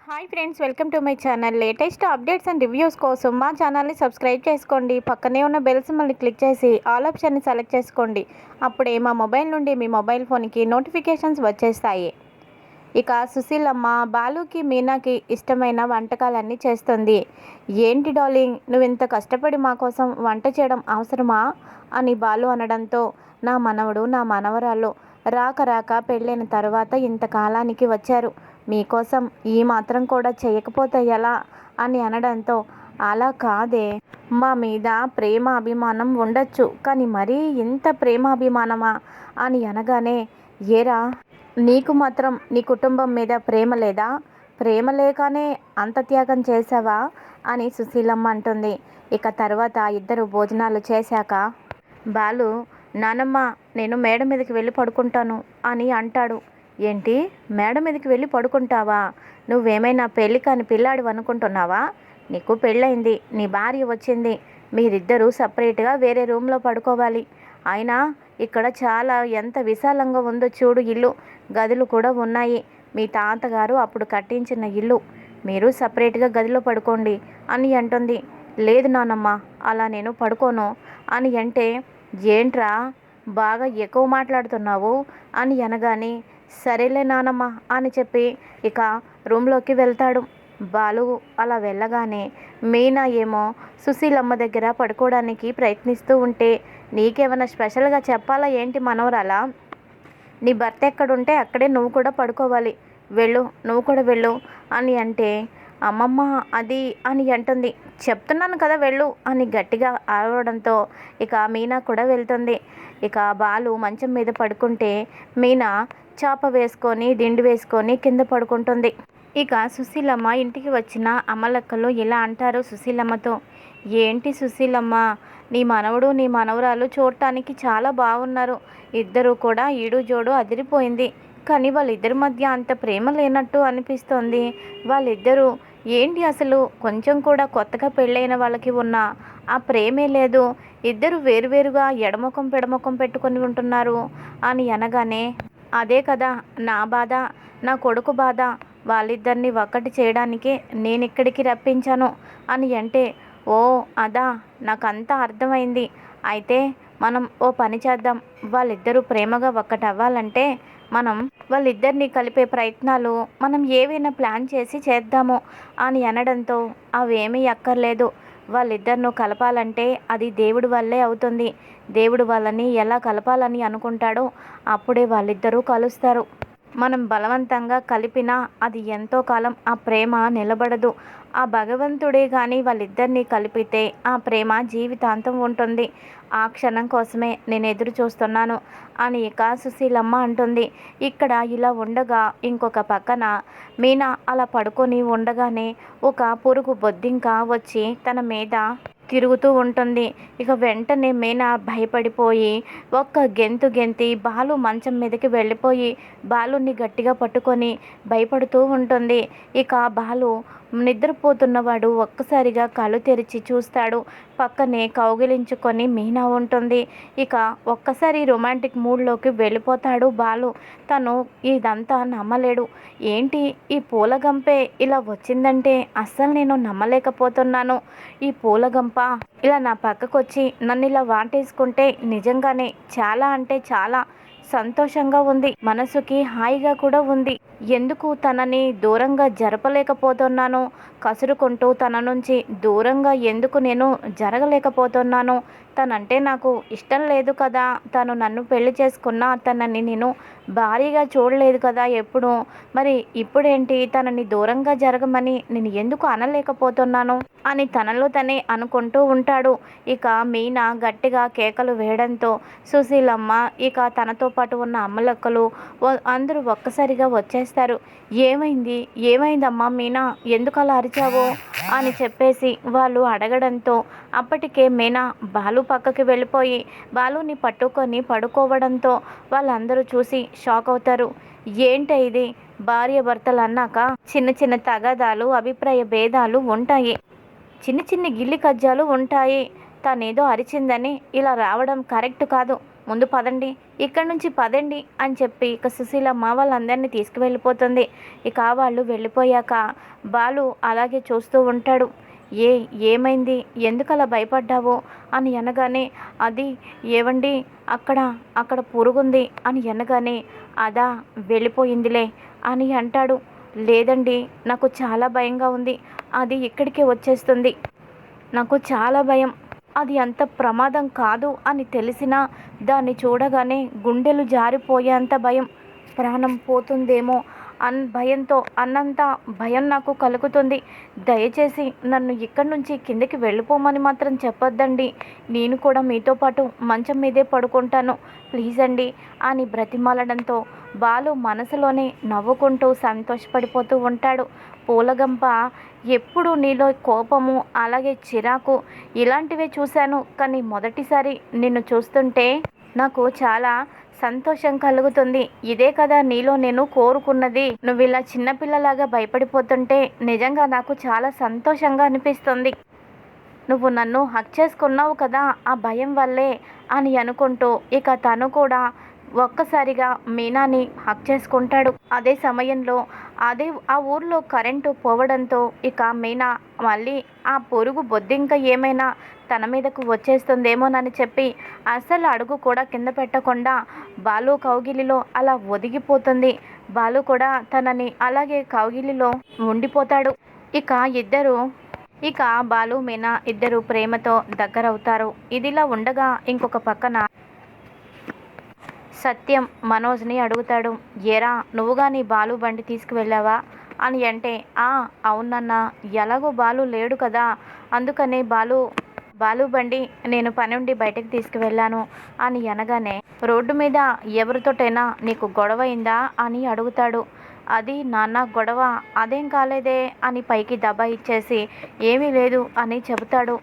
Hi friends, welcome to my channel. Latest updates and reviews కోసం మా ఛానల్ని subscribe చేసుకోండి. పక్కనే ఉన్న బెల్ సింబల్ని క్లిక్ చేసి ఆల్ ఆప్షన్ని సెలెక్ట్ చేసుకోండి. అప్పుడే మా మొబైల్ నుండి మీ మొబైల్ ఫోన్కి నోటిఫికేషన్స్ వచ్చేస్తాయి. ఇక సుశీలమ్మ బాలుకి మీనాకి ఇష్టమైన వంటకాలన్నీ చేస్తుంది. ఏంటి డార్లింగ్, నువ్వు ఇంత కష్టపడి మా కోసం వంట చేయడం అవసరమా అని బాలు అనడంతో, నా మనవడు నా మనవరాలు రాక రాక పెళ్ళైన తర్వాత ఇంతకాలానికి వచ్చారు, మీకోసం ఈ మాత్రం కూడా చేయకపోతే ఎలా అని అనడంతో, అలా కాదే, మా మీద ప్రేమ అభిమానం ఉండొచ్చు కానీ మరీ ఇంత ప్రేమ అభిమానమా అని అనగానే, ఏరా నీకు మాత్రం నీ కుటుంబం మీద ప్రేమ లేదా? ప్రేమ లేకనే అంత త్యాగం చేసావా అని సుశీలమ్మ అంటుంది. ఇక తర్వాత ఇద్దరు భోజనాలు చేశాక బాలు, నానమ్మ నేను మేడ మీదకి వెళ్ళి పడుకుంటాను అని అంటాడు. ఏంటి, మేడ మీదకి వెళ్ళి పడుకుంటావా? నువ్వేమైనా పెళ్ళి కాని పిల్లాడు అనుకుంటున్నావా? నీకు పెళ్ళయింది, నీ భార్య వచ్చింది, మీరిద్దరూ సపరేట్గా వేరే రూమ్లో పడుకోవాలి. అయినా ఇక్కడ చాలా ఎంత విశాలంగా ఉందో చూడు, ఇల్లు గదులు కూడా ఉన్నాయి. మీ తాతగారు అప్పుడు కట్టించిన ఇల్లు, మీరు సపరేట్గా గదిలో పడుకోండి అని అంటుంది. లేదు నానమ్మ, అలా నేను పడుకోను అని అంటే, ఏంట్రా బాగా ఎక్కువ మాట్లాడుతున్నావు అని అనగానే, సరేలే నానమ్మ అని చెప్పి ఇక రూమ్లోకి వెళ్తాడు. బాలు అలా వెళ్ళగానే మీనా ఏమో సుశీలమ్మ దగ్గర పడుకోవడానికి ప్రయత్నిస్తూ ఉంటే, నీకేమైనా స్పెషల్గా చెప్పాలా ఏంటి మనవరాలా? నీ భర్త ఎక్కడుంటే అక్కడే నువ్వు కూడా పడుకోవాలి, వెళ్ళు, నువ్వు కూడా వెళ్ళు అని అంటే, అమ్మమ్మ అది అని అంటుంది. చెప్తున్నాను కదా వెళ్ళు అని గట్టిగా అరవడంతో ఇక మీనా కూడా వెళ్తుంది. ఇక బాలు మంచం మీద పడుకుంటే మీనా చాప వేసుకొని దిండు వేసుకొని కింద పడుకుంటుంది. ఇక సుశీలమ్మ ఇంటికి వచ్చిన అమ్మలక్కలు ఇలా అంటారు సుశీలమ్మతో, ఏంటి సుశీలమ్మ, నీ మనవడు నీ మనవరాలు చూడటానికి చాలా బాగున్నారు, ఇద్దరు కూడా ఈడు జోడు అదిరిపోయింది, కానీ వాళ్ళిద్దరి మధ్య అంత ప్రేమ లేనట్టు అనిపిస్తోంది. వాళ్ళిద్దరూ ఏంటి అసలు కొంచెం కూడా కొత్తగా పెళ్ళైన వాళ్ళకి ఉన్న ఆ ప్రేమే లేదు, ఇద్దరు వేరువేరుగా ఎడముఖం పెడముఖం పెట్టుకొని ఉంటున్నారు అని అనగానే, అదే కదా నా బాధ, నా కొడుకు బాధ, వాళ్ళిద్దరిని ఒక్కటి చేయడానికే నేను ఇక్కడికి రప్పించాను అని అంటే, ఓ అదా, నాకంతా అర్థమైంది. అయితే మనం ఓ పని చేద్దాం, వాళ్ళిద్దరూ ప్రేమగా ఒక్కటవ్వాలంటే మనం వాళ్ళిద్దరిని కలిపే ప్రయత్నాలు మనం ఏవైనా ప్లాన్ చేసి చేద్దాము అని అనడంతో, అవేమీ అక్కర్లేదు, వాళ్ళిద్దరిను కలపాలంటే అది దేవుడి వల్లే అవుతుంది, దేవుడు వాళ్ళని ఎలా కలపాలని అనుకుంటాడో అప్పుడే వాళ్ళిద్దరూ కలుస్తారు. మనం బలవంతంగా కలిపినా అది ఎంతో కాలం ఆ ప్రేమ నిలబడదు. ఆ భగవంతుడే కానీ వాళ్ళిద్దరినీ కలిపితే ఆ ప్రేమ జీవితాంతం ఉంటుంది. ఆ క్షణం కోసమే నేను ఎదురు చూస్తున్నాను అని ఇక సుశీలమ్మ అంటుంది. ఇక్కడ ఇలా ఉండగా ఇంకొక పక్కన మీనా అలా పడుకొని ఉండగానే ఒక పురుగు బొద్దింక వచ్చి తన మీద తిరుగుతూ ఉంటుంది. ఇక వెంటనే మీనా భయపడిపోయి ఒక్క గెంతు గెంతి బాలు మంచం మీదకి వెళ్ళిపోయి బాలుని గట్టిగా పట్టుకొని భయపడుతూ ఉంటుంది. ఇక బాలు నిద్రపోతున్నవాడు ఒక్కసారిగా కళ్ళు తెరిచి చూస్తాడు. పక్కనే కౌగిలించుకొని మీనా ఉంటుంది. ఇక ఒక్కసారి రొమాంటిక్ మూడ్లోకి వెళ్ళిపోతాడు బాలు. తను ఇదంతా నమ్మలేడు. ఏంటి ఈ పూలగంపే ఇలా వచ్చిందంటే అస్సలు నేను నమ్మలేకపోతున్నాను. ఈ పూలగంప ఇలా నా పక్కకొచ్చి నన్ను ఇలా వాటేసుకుంటే నిజంగానే చాలా అంటే చాలా సంతోషంగా ఉంది, మనసుకి హాయిగా కూడా ఉంది. ఎందుకు తనని దూరంగా జరపలేకపోతున్నాను, కసురుకుంటూ తన నుంచి దూరంగా ఎందుకు నేను జరగలేకపోతున్నాను? తనంటే నాకు ఇష్టం లేదు కదా, తను నన్ను పెళ్లి చేసుకున్నా తనని నేను భారీగా చూడలేదు కదా ఎప్పుడు, మరి ఇప్పుడేంటి తనని దూరంగా జరగమని నేను ఎందుకు అనలేకపోతున్నాను అని తనలో తనే అనుకుంటూ ఉంటాడు. ఇక మీనా గట్టిగా కేకలు వేయడంతో సుశీలమ్మ ఇక తనతో పాటు ఉన్న అమ్మలక్కలు అందరూ ఒక్కసారిగా వచ్చేస్తారు. ఏమైంది, ఏమైందమ్మా మీనా, ఎందుకు అలా అరిచావో అని చెప్పేసి వాళ్ళు అడగడంతో అప్పటికే మీనా బాలు పక్కకి వెళ్ళిపోయి బాలుని పట్టుకొని పడుకోవడంతో వాళ్ళందరూ చూసి షాక్ అవుతారు. ఏంటి ఇది, భార్య భర్తలు అన్నాక చిన్న చిన్న తగాదాలు అభిప్రాయ భేదాలు ఉంటాయి, చిన్న చిన్న గిల్లి కజ్జాలు ఉంటాయి, తనేదో అరిచిందని ఇలా రావడం కరెక్ట్ కాదు, ముందు పదండి, ఇక్కడి నుంచి పదండి అని చెప్పి ఇక సుశీలమ్మ వాళ్ళందరినీ తీసుకువెళ్ళిపోతుంది. ఇక వాళ్ళు వెళ్ళిపోయాక బాలు అలాగే చూస్తూ ఉంటాడు. ఏమైంది, ఎందుకలా భయపడ్డావు అని అనగానే, అది ఏవండి, అక్కడ అక్కడ పురుగుంది అని అనగానే, అదా, వెళ్ళిపోయిందిలే అని అంటాడు. లేదండి, నాకు చాలా భయంగా ఉంది, అది ఇక్కడికే వచ్చేస్తుంది, నాకు చాలా భయం, అది అంత ప్రమాదం కాదు అని తెలిసినా దాన్ని చూడగానే గుండెలు జారిపోయేంత భయం, ప్రాణం పోతుందేమో భయంతో అన్నంత భయం నాకు కలుగుతుంది. దయచేసి నన్ను ఇక్కడి నుంచి కిందకి వెళ్ళిపోమని మాత్రం చెప్పొద్దండి, నేను కూడా మీతో పాటు మంచం మీదే పడుకుంటాను, ప్లీజ్ అండి అని బ్రతిమాలడంతో బాలు మనసులోనే నవ్వుకుంటూ సంతోషపడిపోతూ ఉంటాడు. పూలగంప, ఎప్పుడు నీలో కోపము అలాగే చిరాకు ఇలాంటివే చూశాను, కానీ మొదటిసారి నిన్ను చూస్తుంటే నాకు చాలా సంతోషం కలుగుతుంది. ఇదే కదా నీలో నేను కోరుకున్నది. నువ్వు ఇలా చిన్నపిల్లలాగా భయపడిపోతుంటే నిజంగా నాకు చాలా సంతోషంగా అనిపిస్తుంది. నువ్వు నన్ను హక్ చేసుకున్నావు కదా ఆ భయం వల్లే అని అనుకుంటూ ఇక తను కూడా ఒక్కసారిగా మీనాని హక్ చేసుకుంటాడు. అదే సమయంలో ఆ ఊర్లో కరెంటు పోవడంతో ఇక మీనా మళ్ళీ ఆ పొరుగు బొద్దింక ఏమైనా తన మీదకు వచ్చేస్తుందేమోనని చెప్పి అసలు అడుగు కూడా కింద పెట్టకుండా బాలు కౌగిలిలో అలా ఒదిగిపోతుంది. బాలు కూడా తనని అలాగే కౌగిలిలో ఉండిపోతాడు. ఇక బాలు మీనా ఇద్దరు ప్రేమతో దగ్గరవుతారు. ఇదిలా ఉండగా ఇంకొక పక్కన సత్యం మనోజ్ని అడుగుతాడు. ఏరా, నువ్వుగా నీ బాలు బండి తీసుకువెళ్ళావా అని అంటే, అవునన్నా, ఎలాగో బాలు లేడు కదా, అందుకనే బాలు బండి నేను పని ఉండి బయటకు తీసుకువెళ్ళాను అని అనగానే, రోడ్డు మీద ఎవరితోటైనా నీకు గొడవ అయిందా అని అడుగుతాడు. అది నాన్న గొడవ అదేం కాలేదే అని పైకి దబా ఇచ్చేసి ఏమీ లేదు అని చెబుతాడు.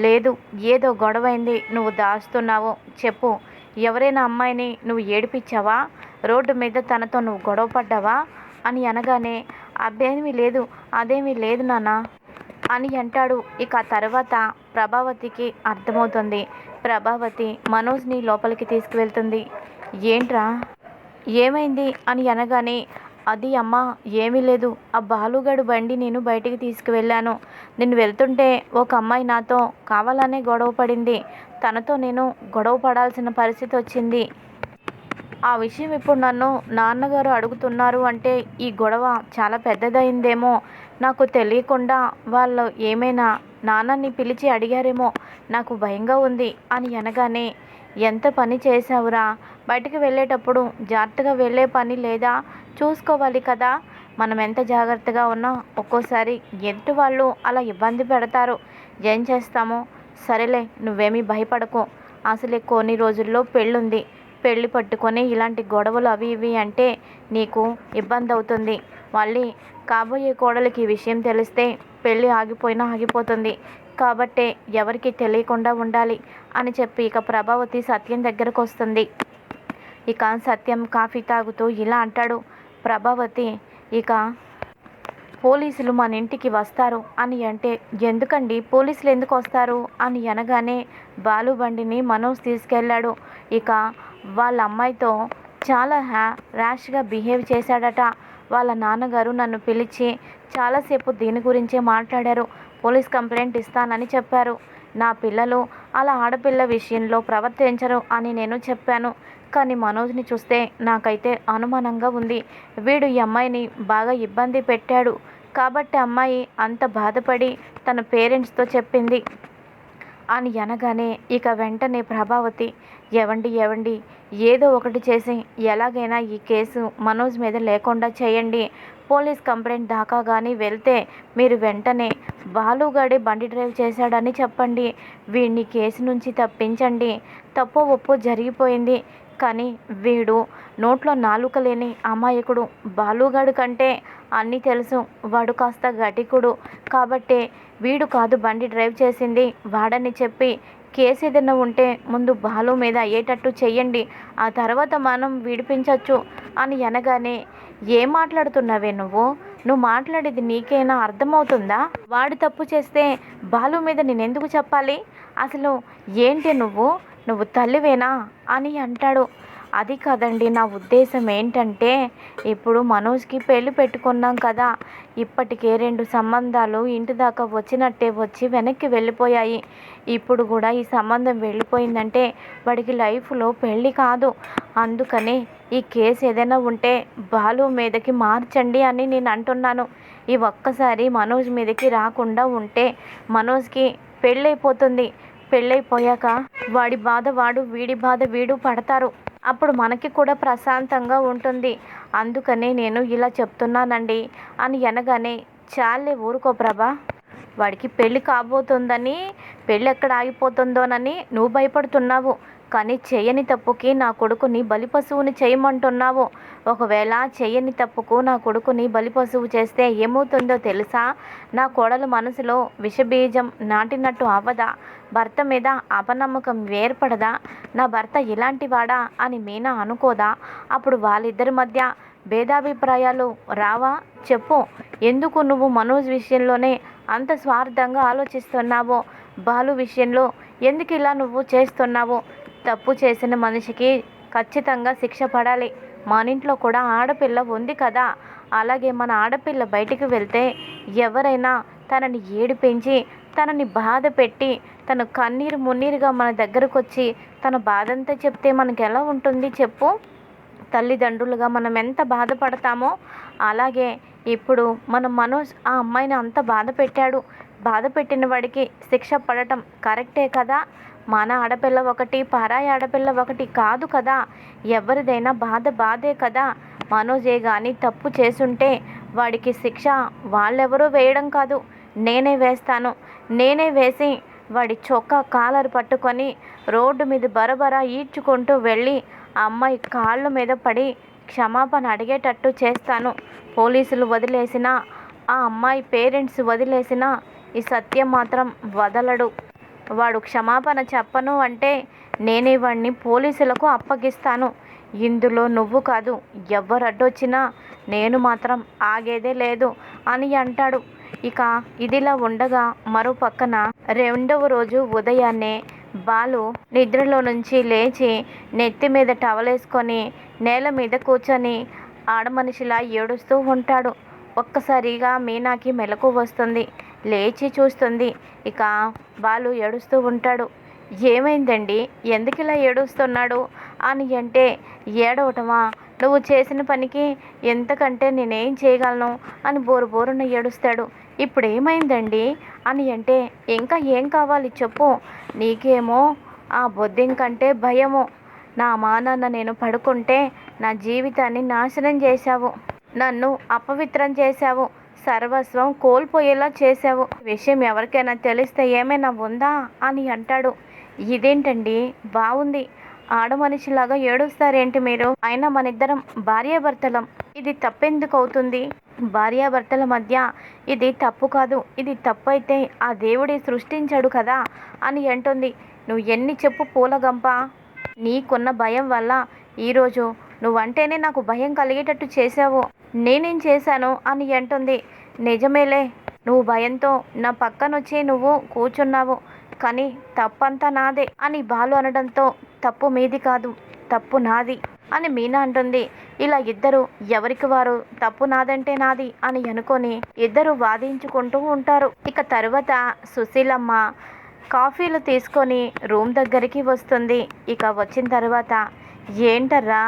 లేదు, ఏదో గొడవైంది, నువ్వు దాస్తున్నావు, చెప్పు, ఎవరైనా అమ్మాయిని నువ్వు ఏడిపించావా, రోడ్డు మీద తనతో నువ్వు గొడవ పడ్డావా అని అనగానే, అదేమీ లేదు నాన్న అని అంటాడు. ఇక తర్వాత ప్రభావతికి అర్థమవుతుంది. ప్రభావతి మనోజ్ని లోపలికి తీసుకువెళ్తుంది. ఏంట్రా, ఏమైంది అని అనగానే, అది అమ్మ, ఏమీ లేదు, ఆ బాలుగాడు బండి నేను బయటికి తీసుకువెళ్ళాను, నేను వెళ్తుంటే ఒక అమ్మాయి నాతో కావాలనే గొడవ పడింది, తనతో నేను గొడవ పడాల్సిన పరిస్థితి వచ్చింది. ఆ విషయం ఇప్పుడు నన్ను నాన్నగారు అడుగుతున్నారు అంటే ఈ గొడవ చాలా పెద్దదైందేమో, నాకు తెలియకుండా వాళ్ళు ఏమైనా నాన్నని పిలిచి అడిగారేమో, నాకు భయంగా ఉంది అని అనగానే, ఎంత పని చేశావురా, బయటికి వెళ్ళేటప్పుడు జాగ్రత్తగా వెళ్ళే పని లేదా, చూసుకోవాలి కదా, మనం ఎంత జాగ్రత్తగా ఉన్నా ఒక్కోసారి ఎదుటి వాళ్ళు అలా ఇబ్బంది పెడతారు, ఏం చేస్తామో, సరేలే నువ్వేమీ భయపడకు, అసలే కొన్ని రోజుల్లో పెళ్ళుంది, పెళ్ళి పట్టుకొని ఇలాంటి గొడవలు అవి ఇవి అంటే నీకు ఇబ్బంది అవుతుంది, మళ్ళీ కాబోయే కోడలికి ఈ విషయం తెలిస్తే పెళ్ళి ఆగిపోయినా ఆగిపోతుంది, కాబట్టే ఎవరికి తెలియకుండా ఉండాలి అని చెప్పి ఇక ప్రభావతి సత్యం దగ్గరకు వస్తుంది. ఇక సత్యం కాఫీ తాగుతూ ఇలా అంటాడు. ప్రభావతి, ఇక పోలీసులు మన ఇంటికి వస్తారు అని అంటే, ఎందుకండి, పోలీసులు ఎందుకు వస్తారు అని అనగానే, బాలు బండిని మనోజ్ తీసుకెళ్ళాడు, ఇక వాళ్ళ అమ్మాయితో చాలా ర్యాష్గా బిహేవ్ చేశాడట, వాళ్ళ నాన్నగారు నన్ను పిలిచి చాలాసేపు దీని గురించే మాట్లాడారు, పోలీస్ కంప్లైంట్ ఇస్తానని చెప్పారు, నా పిల్లలు అలా ఆడపిల్ల విషయంలో ప్రవర్తించరు అని నేను చెప్పాను, కానీ మనోజ్ని చూస్తే నాకైతే అనుమానంగా ఉంది, వీడు ఈ అమ్మాయిని బాగా ఇబ్బంది పెట్టాడు, కాబట్టి అమ్మాయి అంత బాధపడి తన పేరెంట్స్తో చెప్పింది అని అనగానే, ఇక వెంటనే ప్రభావతి, ఏవండి, ఏదో ఒకటి చేసి ఎలాగైనా ఈ కేసు మనోజ్ మీద లేకుండా చేయండి, పోలీస్ కంప్లైంట్ దాకా కానీ వెళ్తే మీరు వెంటనే బాలుగాడే బండి డ్రైవ్ చేశాడని చెప్పండి, వీడిని కేసు నుంచి తప్పించండి, తప్పు ఒప్పు జరిగిపోయింది, కానీ వీడు నోట్లో నాలుక లేని అమాయకుడు, బాలుగాడు కంటే అన్నీ తెలుసు, వాడు కాస్త గటికుడు, కాబట్టే వీడు కాదు బండి డ్రైవ్ చేసింది, వాడని చెప్పి కేసు ఏదైనా ఉంటే ముందు బాలు మీద అయ్యేటట్టు చెయ్యండి, ఆ తర్వాత మనం విడిపించవచ్చు అని అనగానే, ఏం మాట్లాడుతున్నావే నువ్వు మాట్లాడేది నీకేనా అర్థమవుతుందా, వాడు తప్పు చేస్తే బాలు మీద నేనెందుకు చెప్పాలి, అసలు ఏంటి నువ్వు, నువ్వు తల్లివేనా అని అంటాడు. అది కాదండి, నా ఉద్దేశం ఏంటంటే ఇప్పుడు మనోజ్కి పెళ్లి పెట్టుకున్నాం కదా, ఇప్పటికే 2 సంబంధాలు ఇంటి దాకా వచ్చినట్టే వచ్చి వెనక్కి వెళ్ళిపోయాయి. ఇప్పుడు కూడా ఈ సంబంధం వెళ్ళిపోయిందంటే వాడికి లైఫ్లో పెళ్ళి కాదు. అందుకని ఈ కేసు ఏదైనా ఉంటే బాలు మీదకి మార్చండి అని నేను అంటున్నాను. ఈ ఒక్కసారి మనోజ్ మీదకి రాకుండా ఉంటే మనోజ్కి పెళ్ళైపోతుంది. పెళ్ళైపోయాక వాడి బాధ వాడు, వీడి బాధ వీడు పడతారు. అప్పుడు మనకి కూడా ప్రశాంతంగా ఉంటుంది. అందుకనే నేను ఇలా చెప్తున్నానండి అని అనగానే, చాలే ఊరుకో ప్రభా, వాడికి పెళ్ళి కాబోతుందని, పెళ్ళి ఎక్కడ ఆగిపోతుందోనని నువ్వు భయపడుతున్నావు. కానీ చేయని తప్పుకి నా కొడుకుని బలిపశువుని చేయమంటున్నావు. ఒకవేళ చేయని తప్పుకు నా కొడుకుని బలిపశువు చేస్తే ఏమవుతుందో తెలుసా? నా కోడలు మనసులో విషబీజం నాటినట్టు అవ్వదా? భర్త మీద అపనమ్మకం ఏర్పడదా? నా భర్త ఇలాంటి వాడా అని మీనా అనుకోదా? అప్పుడు వాళ్ళిద్దరి మధ్య భేదాభిప్రాయాలు రావా? చెప్పు. ఎందుకు నువ్వు మనోజ్ విషయంలోనే అంత స్వార్థంగా ఆలోచిస్తున్నావో, బాలు విషయంలో ఎందుకు ఇలా నువ్వు చేస్తున్నావో? తప్పు చేసిన మనిషికి ఖచ్చితంగా శిక్ష పడాలి. మన ఇంట్లో కూడా ఆడపిల్ల ఉంది కదా, అలాగే మన ఆడపిల్ల బయటికి వెళ్తే ఎవరైనా తనని ఏడిపించి, తనని బాధ పెట్టి, తను కన్నీరు మున్నీరుగా మన దగ్గరకు వచ్చి తన బాధంతా చెప్తే మనకు ఎలా ఉంటుంది చెప్పు? తల్లిదండ్రులుగా మనం ఎంత బాధపడతామో అలాగే ఇప్పుడు మన మనోజ్ ఆ అమ్మాయిని అంత బాధ పెట్టాడు. బాధ పెట్టిన వాడికి శిక్ష పడటం కరెక్టే కదా? మన ఆడపిల్ల ఒకటి, పరాయి ఆడపిల్ల ఒకటి కాదు కదా. ఎవరిదైనా బాధ బాధే కదా. మనోజే కానీ తప్పు చేసుంటే వాడికి శిక్ష వాళ్ళెవరూ వేయడం కాదు, నేనే వేస్తాను. నేనే వేసి వాడి చొక్కా కాలర్ పట్టుకొని రోడ్డు మీద బరబరా ఈడ్చుకుంటూ వెళ్ళి ఆ అమ్మాయి కాళ్ళ మీద పడి క్షమాపణ అడిగేటట్టు చేస్తాను. పోలీసులు వదిలేసినా, ఆ అమ్మాయి పేరెంట్స్ వదిలేసినా ఈ సత్యం మాత్రం వదలడు. వాడు క్షమాపణ చెప్పను అంటే నేనే వాడిని పోలీసులకు అప్పగిస్తాను. ఇందులో నువ్వు కాదు, ఎవరు అడ్డొచ్చినా నేను మాత్రం ఆగేదే లేదు అని అంటాడు. ఇక ఇదిలా ఉండగా మరో పక్కన 2వ రోజు ఉదయాన్నే బాలు నిద్రలో నుంచి లేచి నెత్తి మీద టవలేసుకొని నేల మీద కూర్చొని ఆడమనిషిలా ఏడుస్తూ ఉంటాడు. ఒక్కసారిగా మీనాకి మెలకు వస్తుంది. లేచి చూస్తుంది. ఇక బాలు ఏడుస్తూ ఉంటాడు. ఏమైందండి, ఎందుకు ఇలా ఏడుస్తున్నాడు అని అంటే, ఏడవటమా, నువ్వు చేసిన పనికి ఎంతకంటే నేనేం చేయగలను అని బోరు బోరున ఏడుస్తాడు. ఇప్పుడు ఏమైందండి అని అంటే, ఇంకా ఏం కావాలి చెప్పు. నీకేమో ఆ బొద్దింకంటే భయము. నా మానాన్న నేను పడుకుంటే నా జీవితాన్ని నాశనం చేశావు, నన్ను అపవిత్రం చేశావు, సర్వస్వం కోల్పోయేలా చేశావు. విషయం ఎవరికైనా తెలిస్తే ఏమైనా ఉందా అని అంటాడు. ఇదేంటండి బాగుంది, ఆడమనిషిలాగా ఏడుస్తారేంటి మీరు? అయినా మనిద్దరం భార్యాభర్తలం, ఇది తప్పెందుకు అవుతుంది? భార్యాభర్తల మధ్య ఇది తప్పు కాదు. ఇది తప్పు అయితే ఆ దేవుడే సృష్టించాడు కదా అని అంటుంది. నువ్వు ఎన్ని చెప్పు పూలగంప, నీకున్న భయం వల్ల ఈరోజు నువ్వంటేనే నాకు భయం కలిగేటట్టు చేసావు. నేనేం చేశాను అని అంటుంది. నిజమేలే, నువ్వు భయంతో నా పక్కనొచ్చి నువ్వు కూర్చున్నావు, కానీ తప్పంతా నాదే అని బాలు అనడంతో, తప్పు మీది కాదు, తప్పు నాది అని మీనా అంటుంది. ఇలా ఇద్దరు ఎవరికి వారు తప్పు నాదంటే నాది అని అనుకొని ఇద్దరు వాదించుకుంటూ ఉంటారు. ఇక తర్వాత సుశీలమ్మ కాఫీలు తీసుకొని రూమ్ దగ్గరికి వస్తుంది. ఇక వచ్చిన తర్వాత, ఏంటర్రా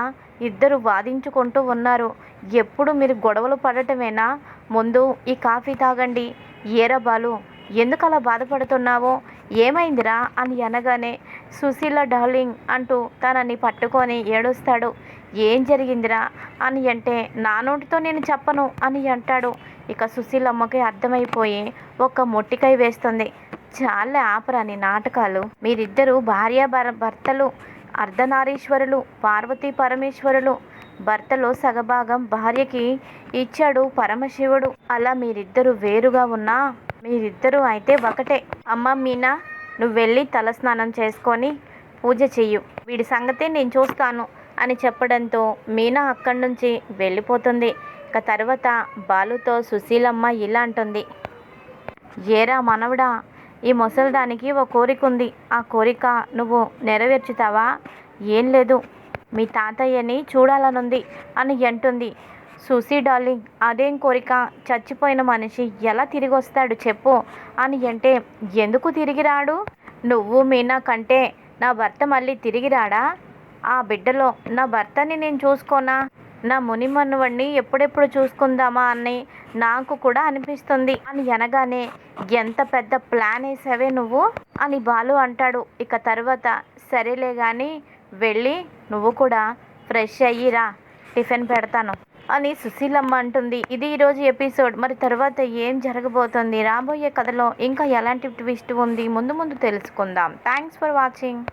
ఇద్దరు వాదించుకుంటూ ఉన్నారు, ఎప్పుడు మీరు గొడవలు పడటమేనా? ముందు ఈ కాఫీ తాగండి. ఏరా బాలు, ఎందుకు అలా బాధపడుతున్నావో, ఏమైందిరా అని అనగానే, సుశీల డార్లింగ్ అంటూ తనని పట్టుకొని ఏడుస్తాడు. ఏం జరిగిందిరా అని అంటే, నా నోటితో నేను చెప్పను అని అంటాడు. ఇక సుశీలమ్మకి అర్థమైపోయి ఒక మొట్టికాయ వేస్తుంది. చాలా ఆపరాని నాటకాలు, మీరిద్దరూ భర్తలు, అర్ధనారీశ్వరులు, పార్వతీ పరమేశ్వరులు. భర్తలో సగభాగం భార్యకి ఇచ్చాడు పరమశివుడు. అలా మీరిద్దరూ వేరుగా ఉన్నా మీరిద్దరూ అయితే ఒకటే. అమ్మ మీనా, నువ్వు వెళ్ళి తలస్నానం చేసుకొని పూజ చెయ్యు, వీడి సంగతే నేను చూస్తాను అని చెప్పడంతో మీనా అక్కడి నుంచి వెళ్ళిపోతుంది. ఇక తర్వాత బాలుతో సుశీలమ్మ ఇలా అంటుంది. ఏరా మనవడా, ఈ ముసలిదానికి ఓ కోరిక ఉంది. ఆ కోరిక నువ్వు నెరవేర్చుతావా? ఏం లేదు, మీ తాతయ్యని చూడాలనుంది అని అంటుంది. సుసీ డార్లింగ్, అదేం కోరిక? చచ్చిపోయిన మనిషి ఎలా తిరిగి వస్తాడు చెప్పు అని అంటే, ఎందుకు తిరిగి రాడు? నువ్వు మీనా కంటే నా భర్త మళ్ళీ తిరిగి రాడా? ఆ బిడ్డలో నా భర్తని నేను చూసుకోనా? నా మునిమనువణ్ణి ఎప్పుడెప్పుడు చూసుకుందామా అని నాకు కూడా అనిపిస్తుంది అని అనగానే, ఎంత పెద్ద ప్లాన్ వేసావే నువ్వు అని బాలు అంటాడు. ఇక తర్వాత సరేలే కానీ వెళ్ళి నువ్వు కూడా ఫ్రెష్ అయ్యిరా, టిఫిన్ పెడతాను అని సుశీలమ్మ అంటుంది. ఇది ఈరోజు ఎపిసోడ్. మరి తర్వాత ఏం జరగబోతుంది? రాబోయే కథలో ఇంకా ఎలాంటి ట్విస్ట్ ఉంది? ముందు ముందు తెలుసుకుందాం. Thanks for watching.